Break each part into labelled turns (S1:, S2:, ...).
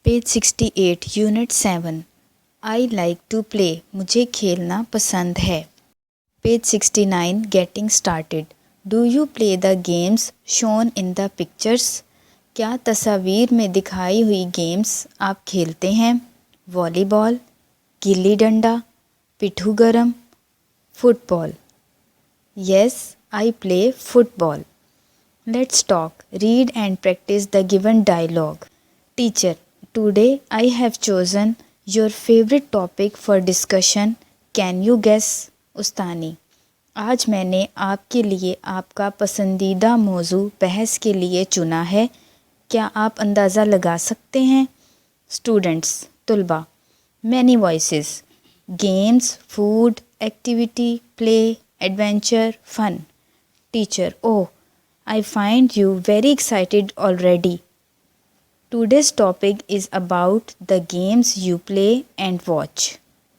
S1: Page 68 unit 7 I like to play मुझे खेलना पसंद है। Page 69 getting started do you play the games shown in the pictures क्या तस्वीर में दिखाई हुई गेम्स आप खेलते हैं? वॉलीबॉल, गिल्ली danda, pitthu garam, football. Yes I play football. Let's talk read and practice the given dialogue. Teacher Today I have chosen your favorite topic for discussion. Can you guess? उस्तानी आज मैंने आपके लिए आपका पसंदीदा मौजू बहस के लिए चुना है। क्या आप अंदाज़ा लगा सकते हैं? स्टूडेंट्स तुलबा many voices games, food, activity, play, adventure, fun. Teacher oh I find you very excited already. Today's topic is about the games you play and watch.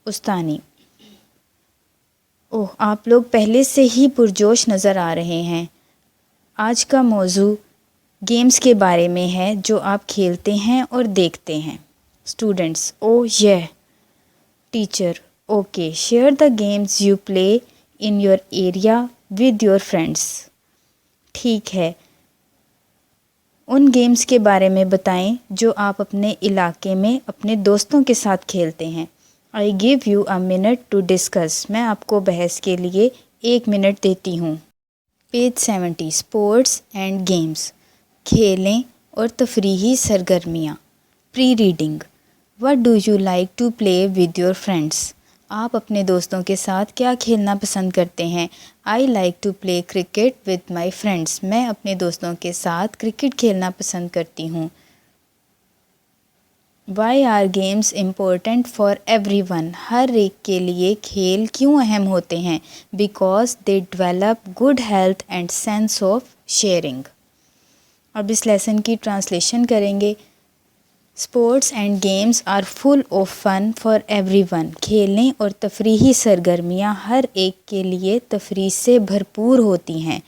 S1: उस्तानी ओह आप लोग पहले से ही पुरजोश नज़र आ रहे हैं। आज का मौजू गेम्स के बारे में है जो आप खेलते हैं और देखते हैं। स्टूडेंट्स ओह यह। Teacher okay share the games you play in your area with your friends. ठीक है उन गेम्स के बारे में बताएं जो आप अपने इलाके में अपने दोस्तों के साथ खेलते हैं। I give you a minute to discuss मैं आपको बहस के लिए 1 मिनट देती हूँ। पेज 70 स्पोर्ट्स एंड गेम्स खेलें और तफरीही सरगर्मियाँ। Pre reading what do you like to play with your friends आप अपने दोस्तों के साथ क्या खेलना पसंद करते हैं? I like to play cricket with my friends मैं अपने दोस्तों के साथ क्रिकेट खेलना पसंद करती हूँ। Why are games important for everyone हर एक के लिए खेल क्यों अहम होते हैं? Because they develop good health and sense of sharing. अब इस लेसन की ट्रांसलेशन करेंगे। Sports and games are full of fun for everyone खेलने और तफरीही सरगर्मियाँ हर एक के लिए तफरीह से भरपूर होती हैं।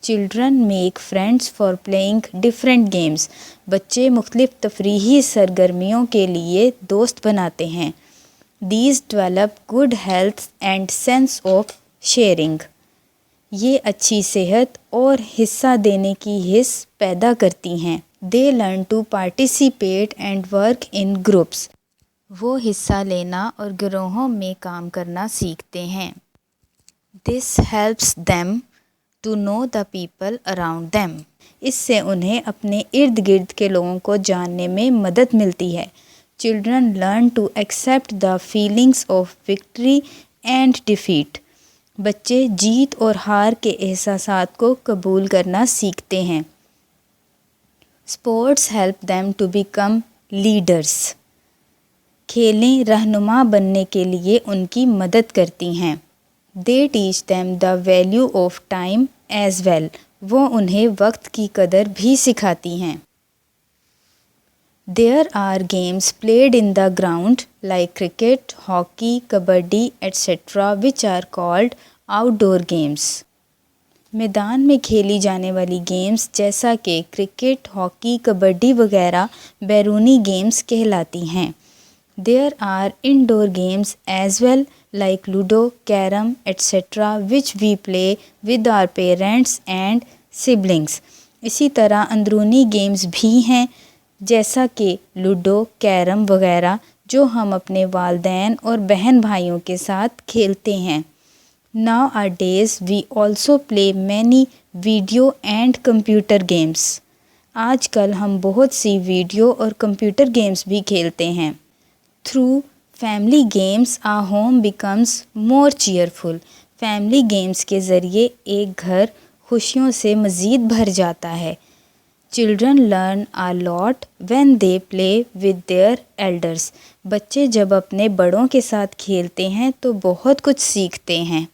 S1: Children make friends for playing different games बच्चे मुख्तलिफ तफरीही सरगर्मियों के लिए दोस्त बनाते हैं। These develop good health and sense of sharing ये अच्छी सेहत और हिस्सा देने की हिस्स पैदा करती हैं। They learn to participate and work in groups. वो हिस्सा लेना और गिरोहों में काम करना सीखते हैं। This helps them to know the people around them. इससे उन्हें अपने इर्द गिर्द के लोगों को जानने में मदद मिलती है। Children learn to accept the feelings of victory and defeat. बच्चे जीत और हार के एहसासात को कबूल करना सीखते हैं। Sports help them to become leaders खेलें रहनुमा बनने के लिए उनकी मदद करती हैं। They teach them the value of time as well वो उन्हें वक्त की कदर भी सिखाती हैं। There are games played in the ground like cricket, hockey, kabaddi etcetera which are called outdoor games मैदान में खेली जाने वाली गेम्स जैसा कि क्रिकेट, हॉकी, कबड्डी वगैरह बैरूनी गेम्स कहलाती हैं। There are indoor games as well like ludo, carrom etcetera which we play with our parents and siblings इसी तरह अंदरूनी गेम्स भी हैं जैसा कि लूडो, कैरम वगैरह जो हम अपने वालदैन और बहन भाइयों के साथ खेलते हैं। Nowadays we also play many video and computer games. आजकल हम बहुत सी वीडियो और कंप्यूटर गेम्स भी खेलते हैं। Through family games our home becomes more cheerful. Family games के ज़रिए एक घर खुशियों से मज़ीद भर जाता है। Children learn a lot when they play with their elders. बच्चे जब अपने बड़ों के साथ खेलते हैं तो बहुत कुछ सीखते हैं।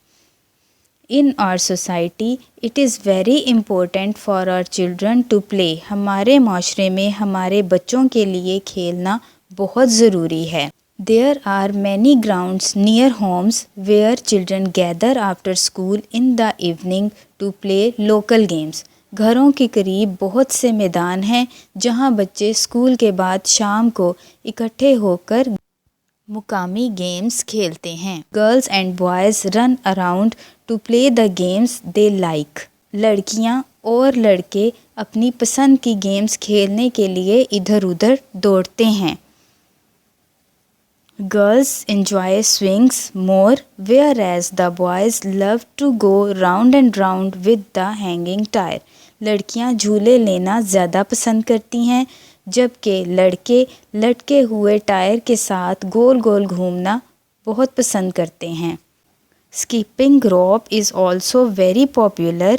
S1: In our society, it is very important for our children to play. हमारे माशरे में हमारे बच्चों के लिए खेलना बहुत ज़रूरी है। There are many grounds near homes where children gather after school in the evening to play local games. घरों के करीब बहुत से मैदान हैं जहां बच्चे स्कूल के बाद शाम को इकट्ठे होकर मुकामी गेम्स खेलते हैं। Girls and boys run around two play the games they like. लड़कियां और लड़के अपनी पसंद की गेम्स खेलने के लिए इधर उधर दौड़ते हैं। Girls enjoy swings more, whereas the boys love to go round and round with the hanging tire. लड़कियां झूले लेना ज़्यादा पसंद करती हैं, जबकि लड़के लटके हुए टायर के साथ गोल गोल घूमना बहुत पसंद करते हैं। Skipping rope is also very popular,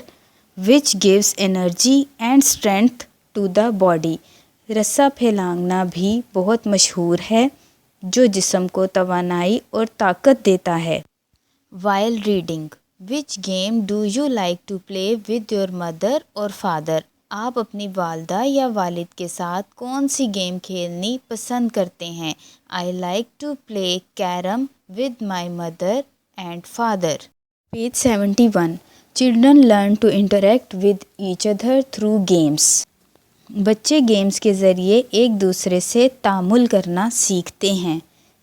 S1: which gives energy and strength to the body. रस्सा फैलांगना भी बहुत मशहूर है, जो जिस्म को तवानाई और ताकत देता है। While reading, which game do you like to play with your mother or father? आप अपनी वालदा या वालिद के साथ कौन सी गेम खेलनी पसंद करते हैं? I like to play carom with my mother and father. Page 71. Children learn to interact with each other through games. बच्चे गेम्स के ज़रिए एक दूसरे से तामुल करना सीखते हैं।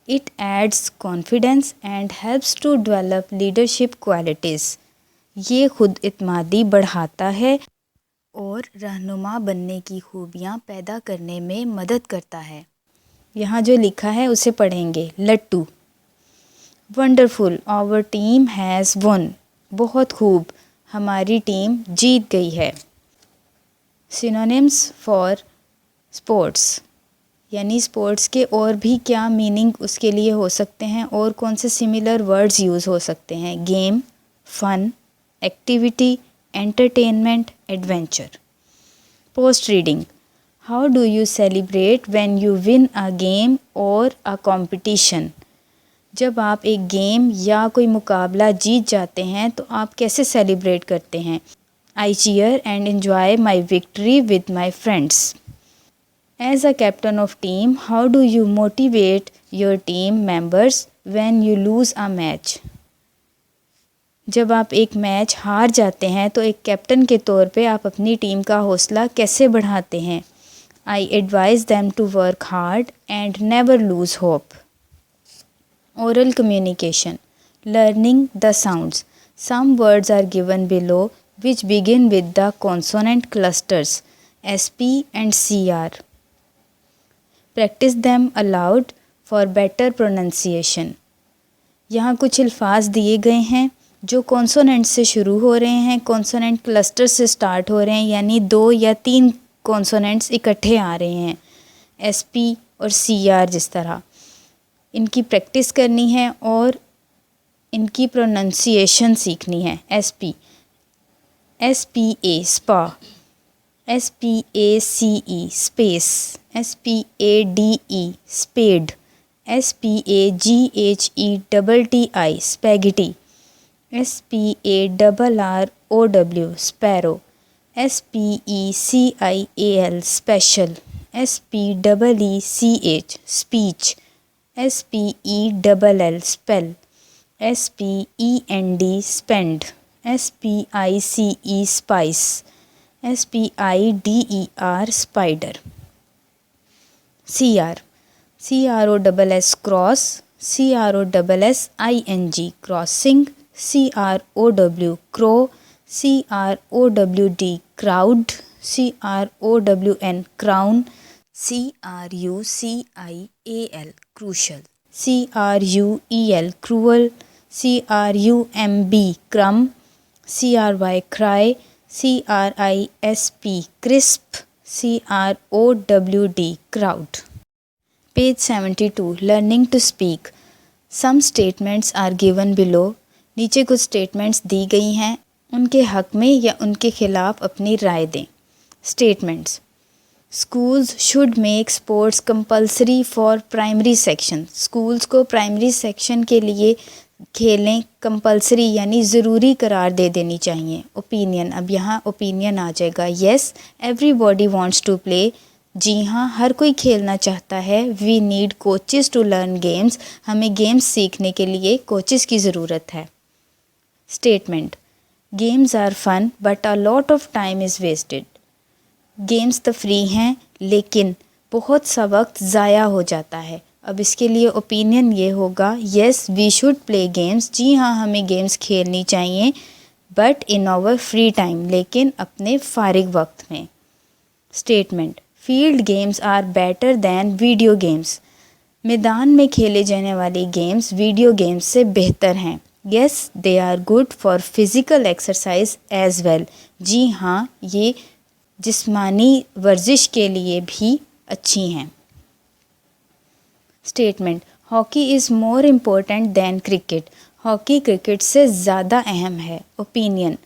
S1: It adds confidence and helps to develop leadership qualities. ये खुद इत्मादी बढ़ाता है और रहनुमा बनने की खूबियाँ पैदा करने में मदद करता है। यहाँ जो लिखा है उसे पढ़ेंगे। लट्टू, wonderful, our team has won. बहुत खूब, हमारी टीम जीत गई है। सिनोनिम्स फॉर स्पोर्ट्स, यानी स्पोर्ट्स के और भी क्या मीनिंग उसके लिए हो सकते हैं और कौन से सिमिलर वर्ड्स यूज़ हो सकते हैं? Game, fun, activity, entertainment, adventure. Post reading, how do you celebrate when you win a game और अ कंपटीशन? जब आप एक गेम या कोई मुकाबला जीत जाते हैं तो आप कैसे सेलिब्रेट करते हैं? I cheer and enjoy my victory with my friends. As a captain of team, how do you motivate your team members when you lose a match? जब आप एक मैच हार जाते हैं तो एक कैप्टन के तौर पे आप अपनी टीम का हौसला कैसे बढ़ाते हैं? I advise them to work hard and never lose hope. Oral communication, learning the sounds. Some words are given below which begin with the consonant clusters SP and CR. Practice them aloud for better pronunciation. यहाँ कुछ अल्फाज दिए गए हैं जो consonant से शुरू हो रहे हैं, कॉन्सोनेंट क्लस्टर से स्टार्ट हो रहे हैं, यानी 2 या 3 कॉन्सोनेंट्स इकट्ठे आ रहे हैं, SP और CR जिस तरह। इनकी प्रैक्टिस करनी है और इनकी प्रोनंसिएशन सीखनी है। SP, SPA spa, SPACE space, SPADE spade, SPAGHETTI spaghetti, SPARROW sparrow, SPECIAL special, SPEECH speech, SPELL spell, SPEND spend, SPICE spice, SPIDER spider. CR, CROSS cross, CROSSING crossing, CROW crow, CROWD crowd, CROWN crown, CRUCIAL crucial, CRUEL cruel, CRUMB crumb, CRY cry, CRISP crisp, CROWD crowd. Page 72. Learning to speak. Some statements are given below. नीचे कुछ statements दी गई हैं, उनके हक में या उनके खिलाफ अपनी राय दें। Statements, schools should make sports compulsory for primary section. Schools को प्राइमरी सेक्शन के लिए खेलें कंपल्सरी यानी ज़रूरी करार दे देनी चाहिए। ओपिनियन, अब यहाँ ओपिनियन आ जाएगा। Yes, everybody wants to play. जी हाँ, हर कोई खेलना चाहता है। We need coaches to learn games. हमें गेम्स सीखने के लिए कोचेस की ज़रूरत है। Statement, games are fun but a lot of time is wasted. Games तो फ्री हैं लेकिन बहुत सा वक्त ज़ाया हो जाता है। अब इसके लिए ओपिनियन ये होगा, yes we should play games, जी हाँ हमें गेम्स खेलनी चाहिए, but in our free time, लेकिन अपने फारिग वक्त में। Statement, field games are better than video games. मैदान में खेले जाने वाले गेम्स वीडियो गेम्स से बेहतर हैं। Yes they are good for physical exercise as well. जी हाँ, ये जिस्मानी वर्जिश के लिए भी अच्छी हैं। Statement, hockey is more important than cricket. Hockey cricket से ज़्यादा अहम है। Opinion,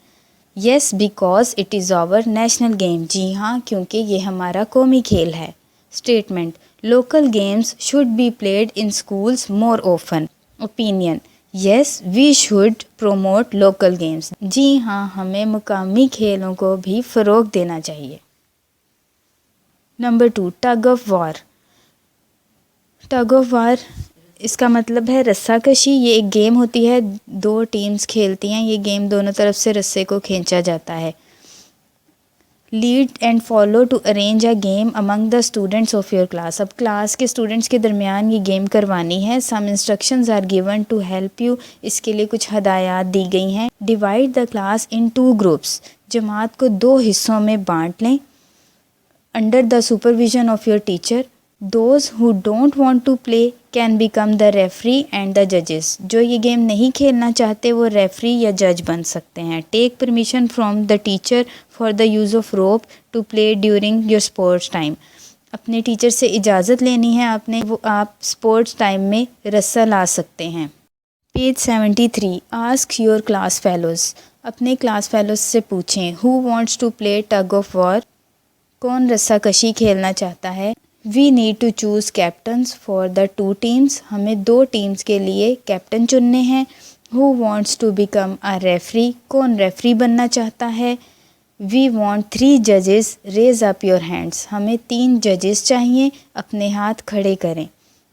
S1: yes because it is our national game. जी हाँ, क्योंकि ये हमारा कौमी खेल है। Statement, local games should be played in schools more often. Opinion, yes we should promote local games. जी हाँ, हमें मुकामी खेलों को भी फ़रोग़ देना चाहिए। Number 2, tug of war. Tug of war इसका मतलब है रस्साकशी। ये एक गेम होती है, 2 टीम्स खेलती हैं। ये गेम दोनों तरफ से रस्से को खींचा जाता है। Lead and follow to arrange a game among the students of your class. अब क्लास के स्टूडेंट्स के दरमियान ये गेम करवानी है। Some instructions are given to help you. इसके लिए कुछ हदायत दी गई हैं। Divide the class in 2 groups. जमात को 2 हिस्सों में बांट लें। Under the supervision of your teacher. Those who don't want to play can become the referee and the judges. जो ये गेम नहीं खेलना चाहते वो रेफरी या जज बन सकते हैं। Take permission from the teacher for the use of rope to play during your sports time. अपने टीचर से इजाज़त लेनी है आपने, वो आप स्पोर्ट्स टाइम में रस्सा ला सकते हैं। Page 73, ask your class fellows. अपने क्लास फेलोज़ से पूछें, who wants to play tug of war? कौन रस्सा कशी खेलना चाहता है। We need to choose captains for the 2 teams. हमें 2 टीम्स के लिए कैप्टन चुनने हैं। Who wants to become a referee? कौन रेफरी बनना चाहता है। We want 3 judges. Raise up your hands. हमें 3 जजेस चाहिए, अपने हाथ खड़े करें।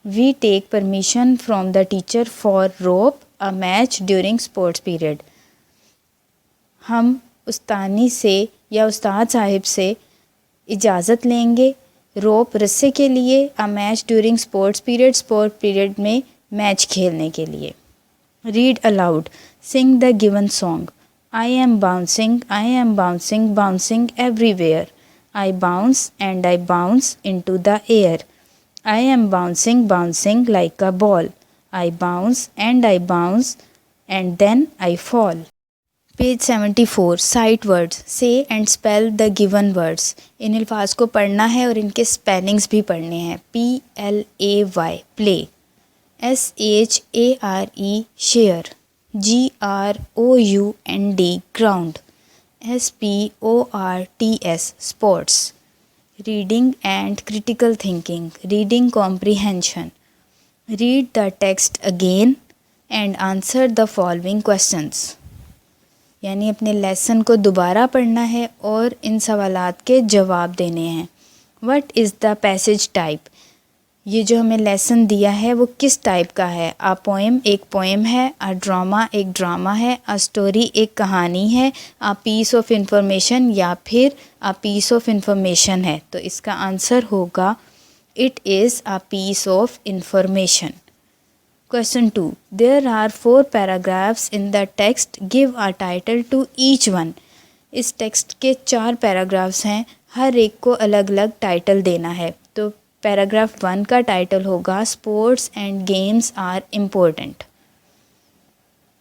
S1: We take permission from the teacher for rope a match during sports period. हम उस्तानी से या उस्ताद साहिब से इजाज़त लेंगे रोप रस्से के लिए, a match during sports period में मैच खेलने के लिए। Read aloud, sing the given song. I am bouncing, bouncing everywhere. I bounce and I bounce into the air. I am bouncing like a ball. I bounce and then I fall. Page 74, sight words. Say and spell the given words. इन अल्फाज को पढ़ना है और इनके spellings भी पढ़ने हैं। PLAY play, SHARE share, GROUND ground, SPORTS sports. Reading and critical thinking, reading comprehension. Read the text again and answer the following questions. यानी अपने लेसन को दोबारा पढ़ना है और इन सवालात के जवाब देने हैं। What is the passage type? ये जो हमें लेसन दिया है वो किस टाइप का है? अ पोएम एक पोएम है, अ ड्रामा एक ड्रामा है, अ स्टोरी एक कहानी है, अ पीस ऑफ इंफॉर्मेशन या फिर अ पीस ऑफ इंफॉर्मेशन है। तो इसका आंसर होगा it is a piece of information. Question 2. There are 4 paragraphs in the text. Give a title to each one. इस टेक्स्ट के 4 पैराग्राफ्स हैं, हर एक को अलग अलग टाइटल देना है। तो पैराग्राफ 1 का टाइटल होगा sports and games are important.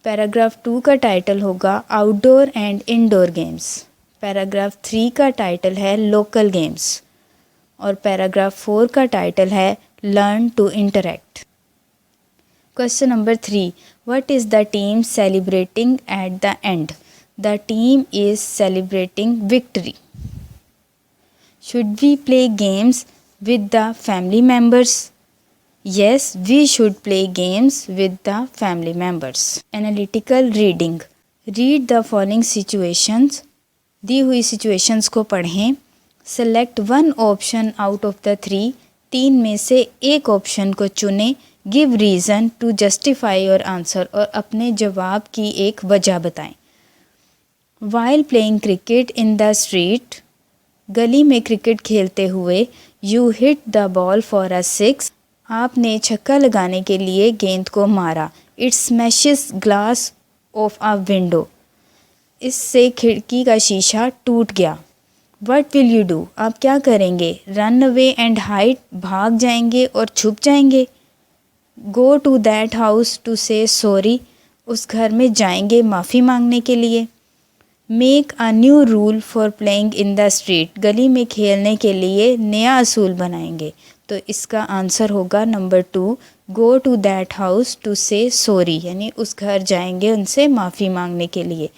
S1: Paragraph 2 का टाइटल होगा outdoor and indoor games. Paragraph 3 का टाइटल है लोकल गेम्स और पैराग्राफ 4 का टाइटल है learn to interact. Question number 3. What is the team celebrating at the end? The team is celebrating victory. Should we play games with the family members? Yes, we should play games with the family members. Analytical reading. Read the following situations. दी हुई situations को पढ़ें. Select one option out of the 3. 3 में से एक option को चुनें. Give reason to justify your answer और अपने जवाब की एक वजह बताएं। While playing cricket in the street, गली में क्रिकेट खेलते हुए, you hit the ball for a six, आपने छक्का लगाने के लिए गेंद को मारा. It smashes glass of a window, इससे खिड़की का शीशा टूट गया. What will you do? आप क्या करेंगे? Run away and hide, भाग जाएंगे और छुप जाएंगे. Go to that house to say sorry, उस घर में जाएंगे माफ़ी मांगने के लिए. Make a new rule for playing in the street, गली में खेलने के लिए नया असूल बनाएंगे. तो इसका आंसर होगा number 2, go to that house to say sorry, यानी उस घर जाएंगे उनसे माफ़ी मांगने के लिए.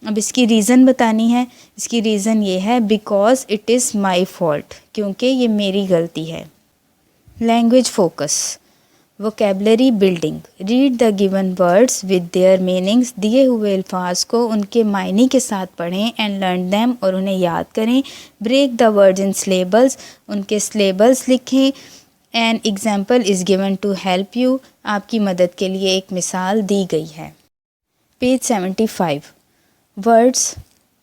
S1: अब इसकी रीज़न बतानी है. इसकी रीज़न ये है because it is my fault, क्योंकि ये मेरी गलती है. Language focus. Vocabulary building. Read the given words with their meanings, दिए हुए अल्फाज को उनके मायने के साथ पढ़ें. एंड लर्न दैम, और उन्हें याद करें. Break the words in syllables, उनके सिलेबल्स लिखें. An example is given to help you, आपकी मदद के लिए एक मिसाल दी गई है. पेज 75. वर्ड्स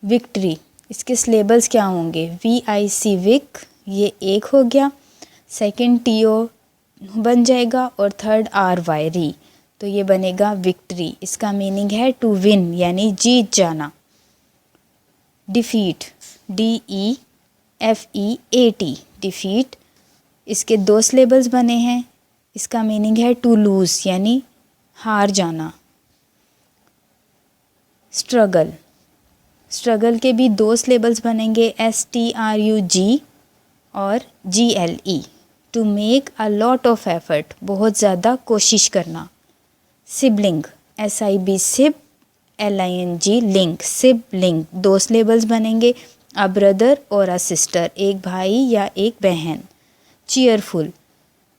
S1: विक्ट्री, इसके सिलेबल्स क्या होंगे? VIC विक, ये एक हो गया. सेकंड TO बन जाएगा और थर्ड RY री, तो ये बनेगा विक्ट्री. इसका मीनिंग है टू विन, यानी जीत जाना. डिफीट, DEFEAT, डिफीट, इसके 2 सिलेबल्स बने हैं. इसका मीनिंग है टू लूज़, यानी हार जाना. स्ट्रगल, स्ट्रगल के भी 2 सिलेबल्स बनेंगे, STRUG और GLE, to make a lot of effort, बहुत ज़्यादा कोशिश करना. Sibling, SIB sib, LING link, sibling, 2 syllables बनेंगे, अ ब्रदर और अ सिस्टर, एक भाई या एक बहन. Cheerful,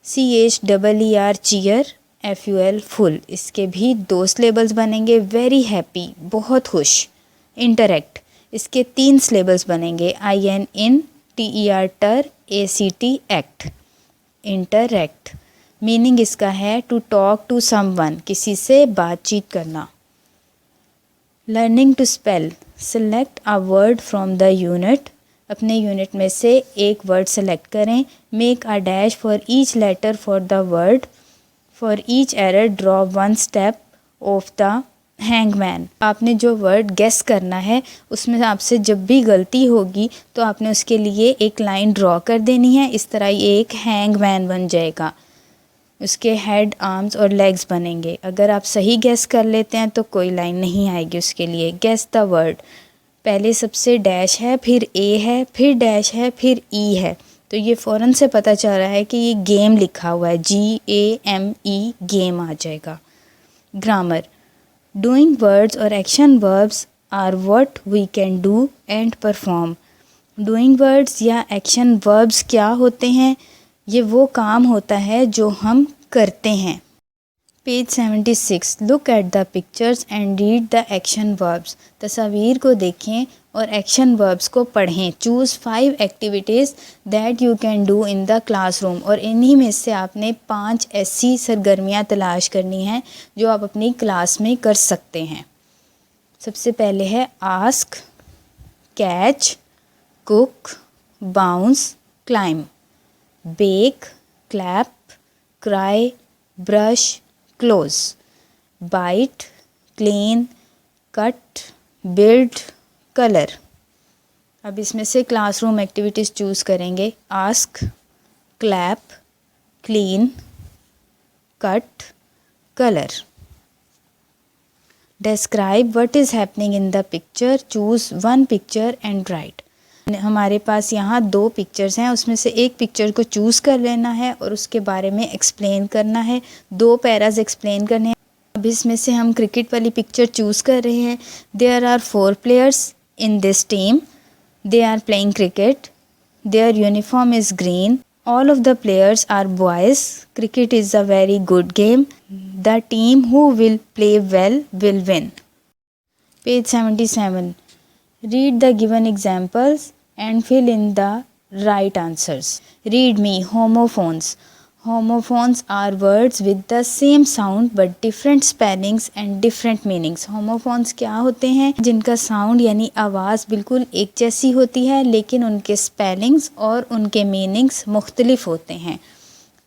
S1: CHEER cheer, FUL ful, इसके भी 2 सिलेबल्स बनेंगे. वेरी हैप्पी, बहुत खुश. इंटरेक्ट, इसके 3 सिलेबल्स बनेंगे, IN इन, TER टर, ACT एक्ट. इंटरैक्ट, मीनिंग इसका है टू टॉक टू समवन, किसी से बातचीत करना. Learning to spell. Select a word from the unit, अपने यूनिट में से एक वर्ड सेलेक्ट करें. Make a dash for each letter for the word. For each error draw 1 step of the hangman, आपने जो वर्ड गेस करना है उसमें आपसे जब भी गलती होगी तो आपने उसके लिए एक लाइन ड्रॉ कर देनी है. इस तरह ये एक हैंगमैन बन जाएगा. उसके हेड, आर्म्स और लेग्स बनेंगे. अगर आप सही गेस कर लेते हैं तो कोई लाइन नहीं आएगी उसके लिए. गेस द वर्ड, पहले सबसे डैश है, फिर A है, फिर डैश है, फिर E है, तो ये फ़ौरन से पता चल रहा है कि ये गेम लिखा हुआ है, GAME, गेम आ जाएगा. Grammar. Doing words or action verbs are what we can do and perform. Doing words या action verbs क्या होते हैं? ये वो काम होता है जो हम करते हैं. Page 76. Look at the pictures and read the action verbs. तस्वीर को देखें और action verbs को पढ़ें. Choose 5 activities that you can do in the classroom. और इन्हीं में से आपने 5 ऐसी सरगर्मियाँ तलाश करनी हैं जो आप अपनी क्लास में कर सकते हैं. सबसे पहले है ask, catch, cook, bounce, climb, bake, clap, cry, brush, close, bite, clean, cut, build, colour. अब इसमें से क्लासरूम एक्टिविटीज़ चूज़ करेंगे. Ask, clap, clean, cut, colour. Describe what is happening in the picture. Choose 1 picture and right. हमारे पास यहाँ 2 pictures हैं, उसमें से एक पिक्चर को चूज़ कर लेना है और उसके बारे में एक्सप्लेन करना है. 2 पैराज एक्सप्लेन करने हैं. अब इसमें से हम क्रिकेट वाली पिक्चर चूज़ कर रहे हैं. There are 4 players in this team. They are playing cricket. Their uniform is green. All of the players are boys. Cricket is a very good game. The team who will play well will win. Page 77. Read the given examples and fill in the right answers. Read me. Homophones. Homophones are words with the same sound but different spellings and different meanings. Homophones क्या होते हैं? जिनका sound यानी आवाज़ बिल्कुल एक जैसी होती है लेकिन उनके स्पेलिंग्स और उनके मीनिंग्स मुख्तलिफ होते हैं.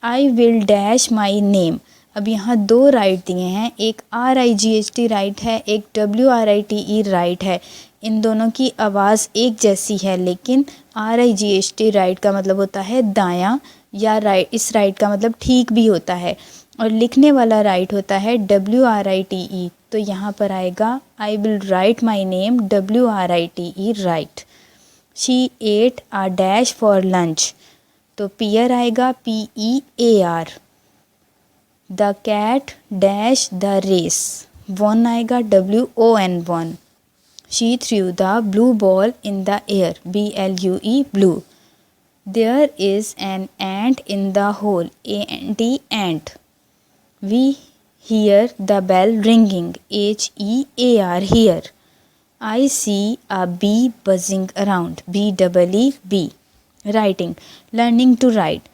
S1: I will dash my name. अब यहाँ दो राइट दिए हैं, एक RIGHT राइट है, एक WRITE राइट है. इन दोनों की आवाज़ एक जैसी है लेकिन RIGHT राइट का मतलब होता है दायां या राइट, इस राइट का मतलब ठीक भी होता है, और लिखने वाला राइट होता है WRITE. तो यहाँ पर आएगा I will write my name WRITE right. She ate a dash for lunch. तो पियर आएगा PEAR. The cat dash the race. Won आएगा WON won. She threw the blue ball in the air BLUE blue. There is an ant in the hole ANT ant. We hear the bell ringing HEAR hear. I see a bee buzzing around BEE. Writing. Learning to write.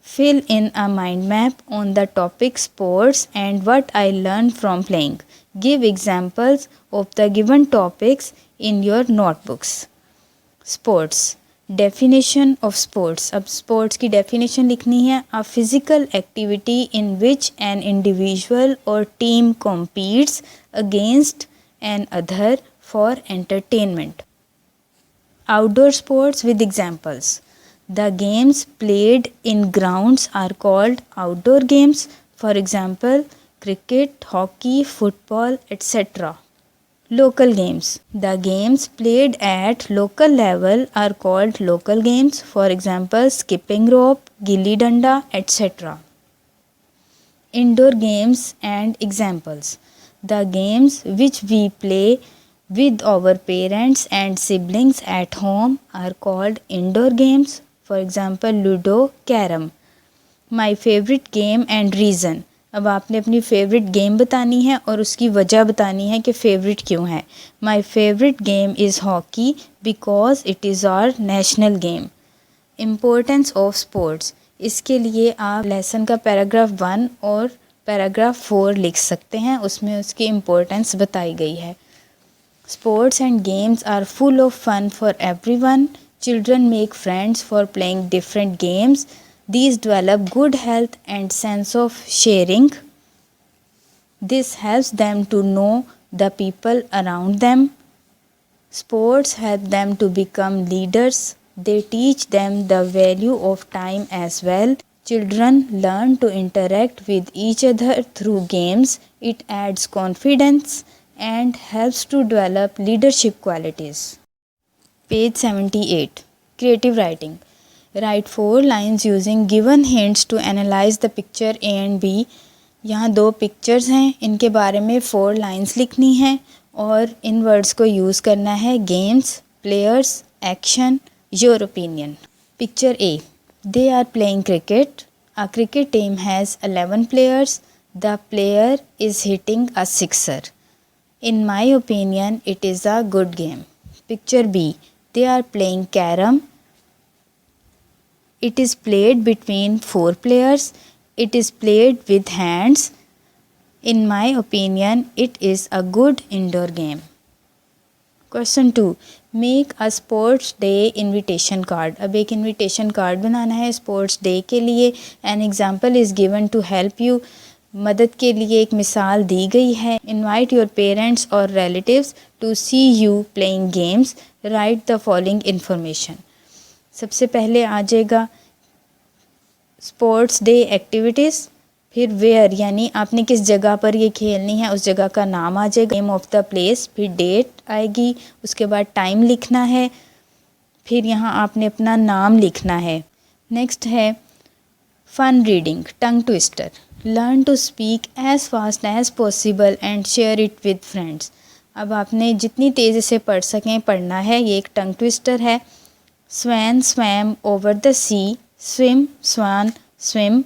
S1: Fill in a mind map on the topic sports and what I learned from playing. Give examples of the given topics in your notebooks. Sports. Definition of sports. अब sports की definition लिखनी है. A physical activity in which an individual or team competes against an other for entertainment. Outdoor sports with examples. The games played in grounds are called outdoor games. For example, cricket, hockey, football, etc. Local games. The games played at local level are called local games. For example, skipping rope, gilli danda, etc. Indoor games and examples. The games which we play with our parents and siblings at home are called indoor games. For example, Ludo, Carom. My favorite game and reason. अब आपने अपनी favourite game बतानी है और उसकी वजह बतानी है कि फ़ेवरेट क्यों है. My favourite game is hockey because it is our national game. Importance of sports. इसके लिए आप लेसन का पैराग्राफ 1 और पैराग्राफ 4 लिख सकते हैं, उसमें उसकी इम्पोर्टेंस बताई गई है. Sports and games are full of fun for everyone. Children make friends for playing different games. These develop good health and sense of sharing. This helps them to know the people around them. Sports help them to become leaders. They teach them the value of time as well. Children learn to interact with each other through games. It adds confidence and helps to develop leadership qualities. Page 78. Creative writing. Write 4 lines using given hints to analyze the picture A and B. यहाँ 2 pictures हैं, इनके बारे में 4 lines लिखनी हैं और इन words को use करना है. Games, players, action, your opinion. Picture A. They are playing cricket. A cricket team has 11 players. The player is hitting a sixer. In my opinion, it is a good game. Picture B. They are playing carom. It is played between 4 players. It is played with hands. In my opinion, it is a good indoor game. Question 2. Make a sports day invitation card. अब एक invitation card बनाना है sports day के लिए. An example is given to help you. मदद के लिए एक मिसाल दी गई है. Invite your parents or relatives to see you playing games. Write the following information. सबसे पहले आ जाएगा स्पोर्ट्स डे एक्टिविटीज़, फिर वेयर यानी आपने किस जगह पर ये खेलनी है उस जगह का नाम आ जाएगा, नेम ऑफ द प्लेस, फिर डेट आएगी, उसके बाद टाइम लिखना है, फिर यहाँ आपने अपना नाम लिखना है. नेक्स्ट है fun reading, tongue twister. Learn to speak as fast as possible and share it with friends. अब आपने जितनी तेज़ी से पढ़ सकें पढ़ना है. ये एक टंग ट्विस्टर है. Swan swam over the sea. Swim, swan, swim.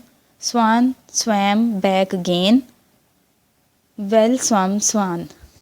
S1: Swan swam back again. Well swum, swan.